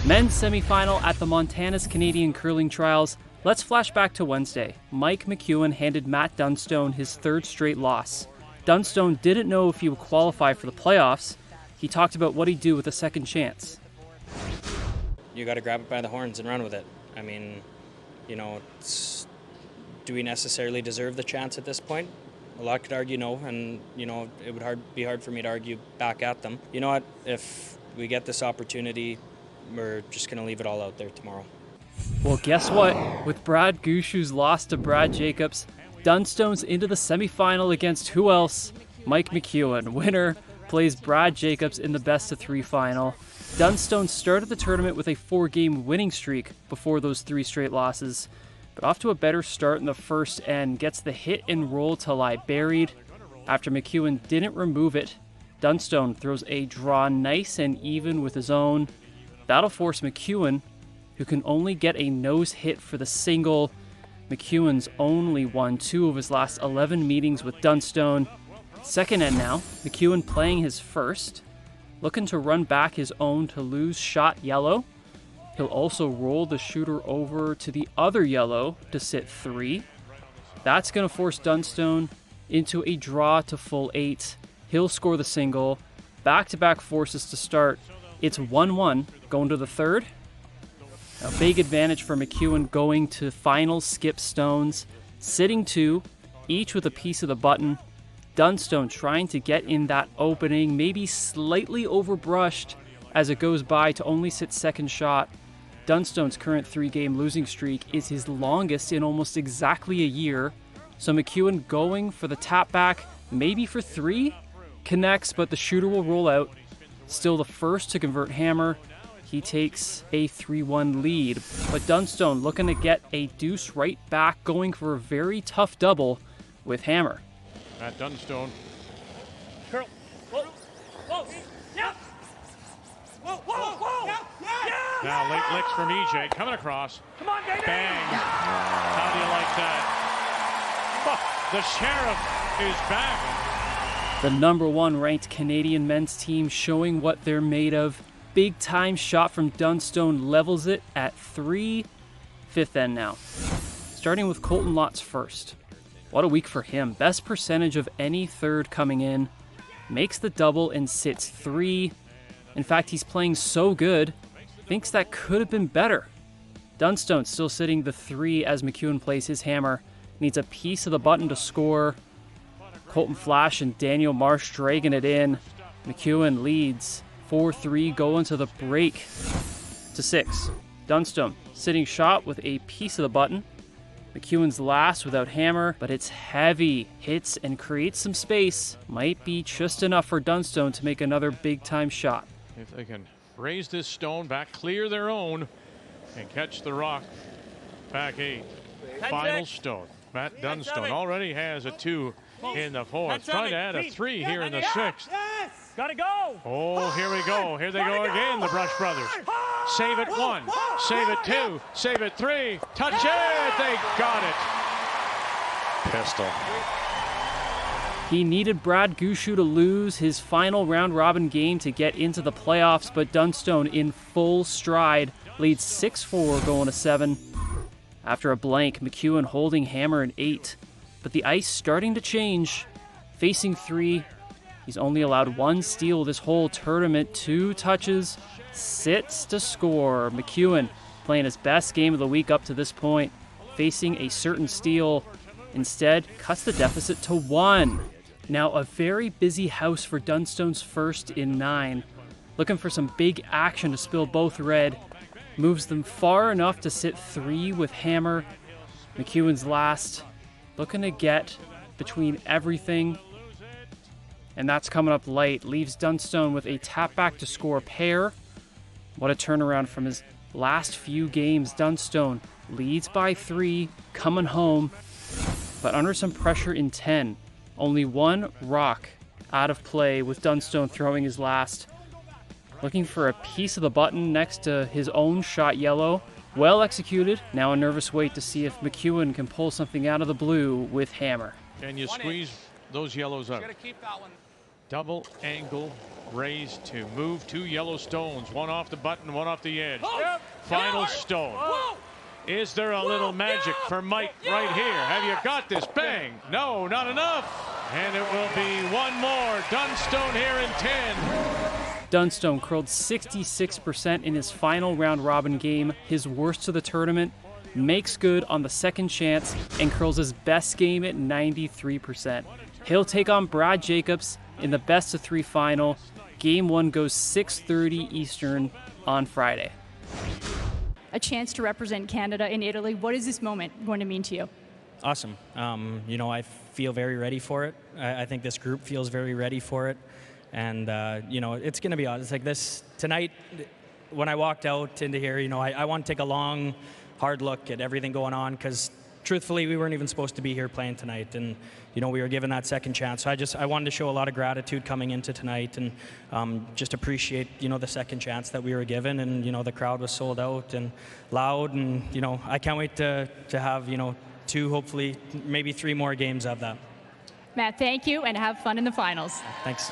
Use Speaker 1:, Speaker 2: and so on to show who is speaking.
Speaker 1: Men's semifinal at the Montana's Canadian Curling Trials. Let's flash back to Wednesday. Mike McEwen handed Matt Dunstone his third straight loss. Dunstone didn't know if he would qualify for the playoffs. He talked about what he'd do with a second chance.
Speaker 2: You got to grab it by the horns and run with it. I mean, do we necessarily deserve the chance at this point? A lot could argue no, and, it would be hard for me to argue back at them. You know what? If we get this opportunity, we're just going to leave it all out there tomorrow.
Speaker 1: Well, guess what? With Brad Gushue's loss to Brad Jacobs, Dunstone's into the semifinal against who else? Mike McEwen. Winner plays Brad Jacobs in the best-of-3 final. Dunstone started the tournament with a 4-game winning streak before those 3 straight losses, but off to a better start in the first end, gets the hit and roll to lie buried. After McEwen didn't remove it, Dunstone throws a draw nice and even with his own. That'll force McEwen, who can only get a nose hit for the single. McEwen's only won 2 of his last 11 meetings with Dunstone. Second end now, McEwen playing his first, looking to run back his own to lose shot yellow. He'll also roll the shooter over to the other yellow to sit 3. That's going to force Dunstone into a draw to full 8. He'll score the single. Back-to-back forces to start. It's 1-1 going to the third. A big advantage for McEwen going to final skip stones. Sitting 2, each with a piece of the button. Dunstone trying to get in that opening, maybe slightly overbrushed as it goes by to only sit second shot. Dunstone's current 3-game losing streak is his longest in almost exactly a year. So McEwen going for the tap back, maybe for 3. Connects, but the shooter will roll out. Still the first to convert hammer. He takes a 3-1 lead. But Dunstone looking to get a deuce right back, going for a very tough double with hammer.
Speaker 3: Matt Dunstone.
Speaker 4: Curl. Whoa. Whoa. Yeah. Whoa. Whoa. Whoa. Yeah. Yeah.
Speaker 3: Now late licks from EJ coming across.
Speaker 4: Come on, baby.
Speaker 3: Bang. How do you like that? Oh, the sheriff is back.
Speaker 1: The number 1 ranked Canadian men's team showing what they're made of. Big time shot from Dunstone levels it at 3. Fifth end now. Starting with Colton Lott's first. What a week for him. Best percentage of any third coming in. Makes the double and sits 3. In fact, he's playing so good, thinks that could have been better. Dunstone still sitting the 3 as McEwen plays his hammer. Needs a piece of the button to score. Colton Flash and Daniel Marsh dragging it in. McEwen leads 4-3 going to the break to 6. Dunstone sitting shot with a piece of the button. McEwen's last without hammer, but it's heavy. Hits and creates some space. Might be just enough for Dunstone to make another big-time shot.
Speaker 3: If they can raise this stone back, clear their own, and catch the rock. Back 8. Final stone. Matt Dunstone already has a 2 in the 4th. Trying to add a 3 here in the 6th.
Speaker 4: Gotta go.
Speaker 3: Oh, here we go. Here they go again, the Brush brothers. Save it 1, save it 2, save it 3. Touch it. They got it. Pistol.
Speaker 1: He needed Brad Gushue to lose his final round-robin game to get into the playoffs, but Dunstone in full stride leads 6-4 going to 7. After a blank, McEwen holding hammer in 8, but the ice starting to change. Facing 3, he's only allowed 1 steal this whole tournament, 2 touches, sits to score. McEwen playing his best game of the week up to this point, facing a certain steal. Instead, cuts the deficit to 1. Now a very busy house for Dunstone's first in 9. Looking for some big action to spill both red. Moves them far enough to sit 3 with hammer. McEwen's last. Looking to get between everything. And that's coming up light. Leaves Dunstone with a tap back to score a pair. What a turnaround from his last few games. Dunstone leads by 3, coming home, but under some pressure in 10. Only 1 rock out of play with Dunstone throwing his last. Looking for a piece of the button next to his own shot yellow. Well executed. Now a nervous wait to see if McEwen can pull something out of the blue with hammer.
Speaker 3: Can you squeeze those yellows out?
Speaker 4: Gotta keep that one.
Speaker 3: Double angle raise to move 2 yellow stones, one off the button, one off the edge. Final stone. Is there a little magic for Mike right here? Have you got this? Bang! No, not enough. And it will be one more. Dunstone here in 10.
Speaker 1: Dunstone curled 66% in his final round robin game, his worst of the tournament, makes good on the second chance, and curls his best game at 93%. He'll take on Brad Jacobs in the best of 3 final. Game 1 goes 6:30 Eastern on Friday.
Speaker 5: A chance to represent Canada in Italy. What is this moment going to mean to you?
Speaker 2: Awesome. You know, I feel very ready for it. I think this group feels very ready for it. And, you know, it's going to be odd. It's like this tonight, when I walked out into here, you know, I want to take a long, hard look at everything going on because truthfully, we weren't even supposed to be here playing tonight, and you know we were given that second chance. So I wanted to show a lot of gratitude coming into tonight, and just appreciate the second chance that we were given, and the crowd was sold out and loud, and I can't wait to have 2, hopefully maybe 3 more games of that.
Speaker 5: Matt, thank you, and have fun in the finals.
Speaker 2: Thanks.